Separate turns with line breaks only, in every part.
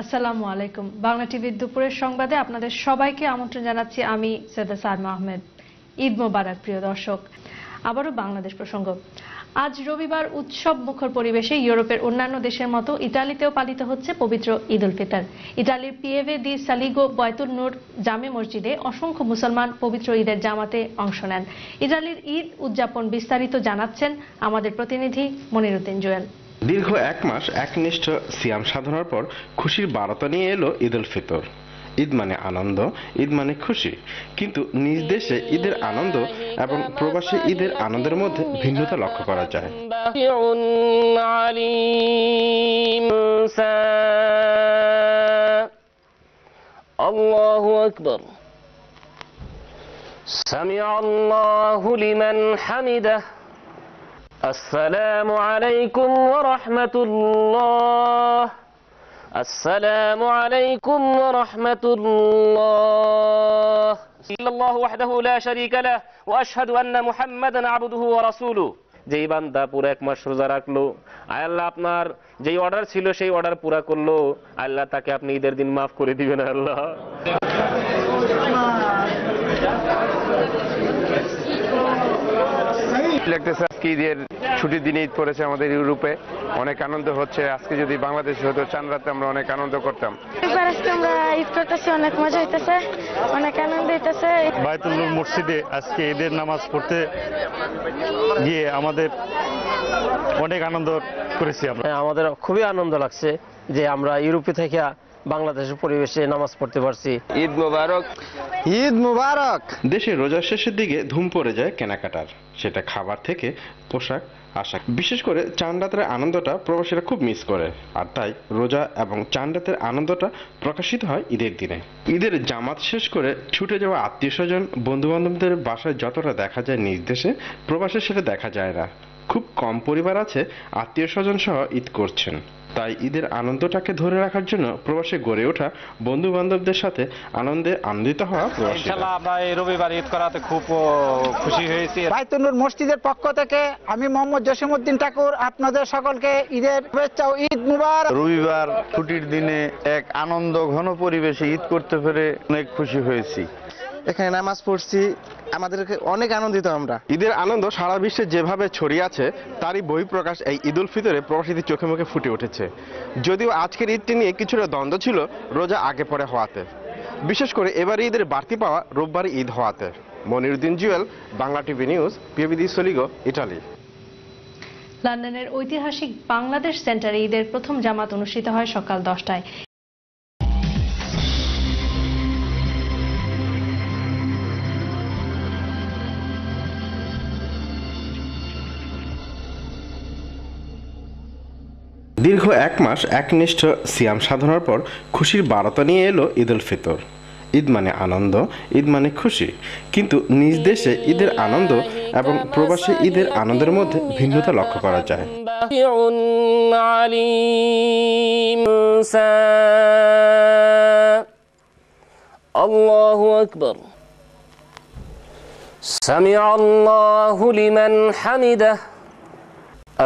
আসসালামু আলাইকুম। বাংলা টিভির দুপুরের সংবাদে আপনাদের সবাইকে আমন্ত্রণ জানাচ্ছি আমি সৈয়দা সালমা আহমেদ। ঈদ মোবারক প্রিয় দর্শক। আবারও বাংলাদেশ প্রসঙ্গ। আজ রবিবার উৎসব মুখর পরিবেশে ইউরোপের অন্যান্য দেশের মতো ইতালিতেও পালিত হচ্ছে পবিত্র ঈদ উল ফিতর। ইতালির পিয়েভে দি সালিগো বয়তুল নূর জামে মসজিদে অসংখ্য মুসলমান পবিত্র ঈদের জামাতে অংশ নেন। ইতালির ঈদ উদযাপন বিস্তারিত জানাচ্ছেন আমাদের প্রতিনিধি মনিরুদ্দিন জুয়েল।
দীর্ঘ এক মাস একনিষ্ঠ সিয়াম সাধনার পর খুশির বার্তা নিয়ে এলো ঈদ উল ফিতর। ঈদ মানে আনন্দ, ঈদ মানে খুশি, কিন্তু নিজ দেশে ঈদের আনন্দ এবং প্রবাসী ঈদের আনন্দের মধ্যে ভিন্নতা লক্ষ্য করা যায়।
আল্লাহু আকবার। সামিআ আল্লাহু লিমান হামিদাহ। আসসালামু আলাইকুম ওয়া রাহমাতুল্লাহ। আসসালামু আলাইকুম ওয়া রাহমাতুল্লাহ। আল্লাহু ওয়াহদাহু লা শারীকা লাহু ওয়া আশহাদু আন্না মুহাম্মাদান আবদুহু ওয়া রাসূলুহু। যেই বান্দা পুরো এক মাস রোজা রাখলো, আল্লাহ আপনার যেই অর্ডার ছিল সেই অর্ডার পুরা করলো, আল্লাহ তাকে আপনি ঈদের দিন মাফ করে দিবেন। আল্লাহ
ঈদের ছুটির দিনে ঈদ পড়েছে আমাদের ইউরোপে, অনেক আনন্দ হচ্ছে। আজকে যদি বাংলাদেশে হতো চাঁদ রাতে আমরা অনেক আনন্দ করতাম।
আজকে আমরা ঈদ করতেছি, অনেক মজা হইতেছে, অনেক আনন্দ হইতেছে।
বায়তুল নূর মসজিদে আজকে ঈদের নামাজ পড়তে গিয়ে আমাদের অনেক আনন্দ করেছি আমরা।
আমাদের খুবই আনন্দ লাগছে যে আমরা ইউরোপে থেকে বাংলাদেশের পরিবেশে নামাজ পড়তে পারছি।
ঈদ মোবারক। ঈদ মোবারক।
দেশে রোজার শেষের দিকে ধুম পড়ে যায় কেনাকাটার, সেটা খাবার থেকে পোশাক আশা। বিশেষ করে চাঁদ রাতের আনন্দটা প্রবাসীরা খুব মিস করে, আর তাই রোজা এবং চাঁদ রাতের আনন্দটা প্রকাশিত হয় ঈদের দিনে। ঈদের জামাত শেষ করে ছুটে যাওয়া আত্মীয় স্বজন বন্ধু বান্ধবদের বাসায় যতটা দেখা যায় নিজ দেশে, প্রবাসে সেটা দেখা যায় না। খুব কম পরিবার আছে আত্মীয় স্বজন সহ ঈদ করছেন। তাই ঈদের আনন্দটাকে ধরে রাখার জন্য প্রবাসে গড়ে ওঠা বন্ধু বান্ধবদের সাথে আনন্দে আনন্দিত হওয়া প্রবাসী।
আমরা এই রবিবার ঈদ করাতে খুব খুশি হয়েছি।
বায়তুল নূর মসজিদের পক্ষ থেকে আমি মোহাম্মদ জসিমউদ্দিন ঠাকুর আপনাদের সকলকে ঈদের শুভেচ্ছা ও ঈদ মুবারক।
রবিবার ছুটির দিনে এক আনন্দ ঘন পরিবেশে ঈদ করতে পেরে অনেক খুশি হয়েছি।
এখানে নামাজ পড়ছি, আমাদেরকে অনেক আনন্দিত আমরা।
ঈদের আনন্দ সারা বিশ্বে যেভাবে ছড়িয়ে আছে তারই বহিঃপ্রকাশ এই ঈদ উল ফিতরে প্রবাসীদের চোখে মুখে ফুটে উঠেছে। যদিও আজকের ঈদটি নিয়ে কিছুটা দ্বন্দ্ব ছিল রোজা আগে পরে হওয়াতে, বিশেষ করে এবার ঈদের বাড়তি পাওয়া রোববার ঈদ হওয়াতে। মনিরুদ্দিন জুয়েল, বাংলা টিভি নিউজ, পিয়েভে দি সালিগো, ইটালি।
লন্ডনের ঐতিহাসিক বাংলাদেশ সেন্টারে ঈদের প্রথম জামাত অনুষ্ঠিত হয় সকাল 10টায়।
দীর্ঘ এক মাস একনিষ্ঠ সিয়াম সাধনার পর খুশির বার্তা নিয়ে এলো ঈদ উল ফিতর। ঈদ মানে আনন্দ, ঈদ মানে খুশি, কিন্তু নিজ দেশে ঈদের আনন্দ এবং প্রবাসী ঈদের আনন্দের মধ্যে ভিন্নতা লক্ষ্য করা যায়।
আল্লাহু আকবার। সামিআ আল্লাহু লিমান হামিদাহ।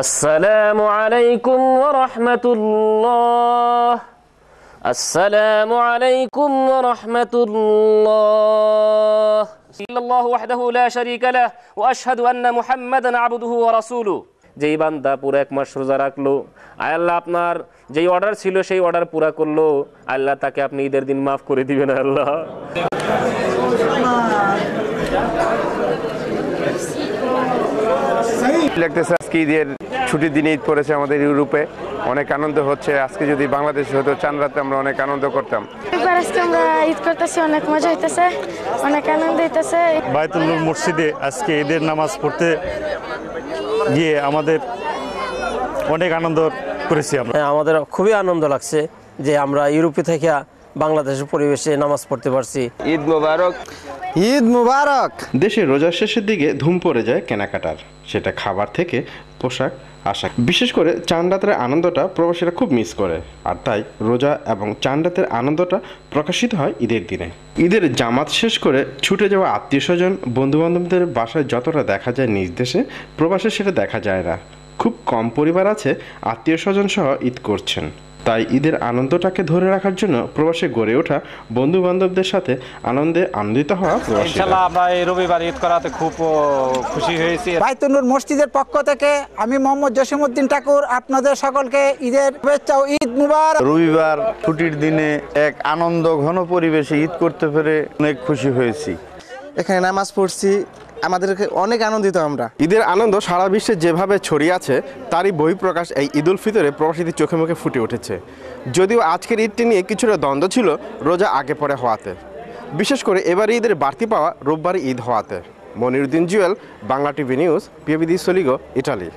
আসসালামু আলাইকুম ওয়া রাহমাতুল্লাহ। আসসালামু আলাইকুম ওয়া রাহমাতুল্লাহ। আল্লাহু ওয়াহদাহু লা শারীকা লাহু ওয়া আশহাদু আন্না মুহাম্মাদান আবদুহু ওয়া রাসূলুহু। যেই বান্দা পুরো এক মাস রোজা রাখলো, আল্লাহ আপনার যেই অর্ডার ছিল সেই অর্ডার পুরা করলো, আল্লাহ তাকে আপনি ঈদের দিন মাফ করে দিবেন। আল্লাহ
লাগতেছে আজকে ঈদের ছুটির দিনে ঈদ পড়েছে আমাদের ইউরোপে, অনেক আনন্দ হচ্ছে। আজকে যদি বাংলাদেশে হতো চাঁদ রাতে আমরা অনেক আনন্দ করতাম।
আজকে আমরা ঈদ করতেছি, অনেক মজা হইতেছে, অনেক আনন্দ হইতেছে।
বায়তুল নূর মসজিদে আজকে ঈদের নামাজ পড়তে গিয়ে আমাদের অনেক আনন্দ করেছি আমরা।
আমাদের খুবই আনন্দ লাগছে যে আমরা ইউরোপে থেকে বাংলাদেশের পরিবেশে নামাজ পড়তে পারছি।
ঈদ মোবারক।
ঈদ মুবারক।
দেশে রোজার শেষের দিকে ধুম পড়ে যায় কেনাকাটার, সেটা খাবার থেকে পোশাক আশা। বিশেষ করে চাঁদ রাতের আনন্দটা প্রবাসীরা খুব মিস করে, আর তাই রোজা এবং চাঁদ রাতের আনন্দটা প্রকাশিত হয় ঈদের দিনে। ঈদের জামাত শেষ করে ছুটে যাওয়া আত্মীয় স্বজন বন্ধু বান্ধবদের বাসায় যতটা দেখা যায় নিজ দেশে, প্রবাসে সেটা দেখা যায় না। খুব কম পরিবার আছে আত্মীয় স্বজন সহ ঈদ করছেন। তাই ঈদের আনন্দটাকে ধরে রাখার জন্য প্রবাসে গড়ে ওঠা বন্ধু বান্ধবদের সাথে আনন্দে আনন্দিত হওয়া প্রবাসীরা।
ইনশাআল্লাহ আমরা এই রবিবার ঈদ করাতে খুব খুশি হয়েছি।
বাইতুল নূর মসজিদের পক্ষ থেকে আমি মোহাম্মদ জসিমউদ্দিন ঠাকুর আপনাদের সকলকে ঈদের শুভেচ্ছা ও ঈদ মুবারক।
রবিবার ছুটির দিনে এক আনন্দ ঘন পরিবেশে ঈদ করতে পেরে অনেক খুশি হয়েছি।
এখানে নামাজ পড়ছি, আমাদেরকে অনেক আনন্দিত আমরা।
ঈদের আনন্দ সারা বিশ্বে যেভাবে ছড়িয়ে আছে তারই বহিঃপ্রকাশ এই ঈদ উল ফিতরে প্রবাসীদের চোখে মুখে ফুটে উঠেছে। যদিও আজকের ঈদটি নিয়ে কিছুটা দ্বন্দ্ব ছিল রোজা আগে পরে হওয়াতে, বিশেষ করে এবার ঈদের বাড়তি পাওয়া রোববারই ঈদ হওয়াতে। Moniruddin Jewel, Bangla TV news, PABD Soligo, Italy.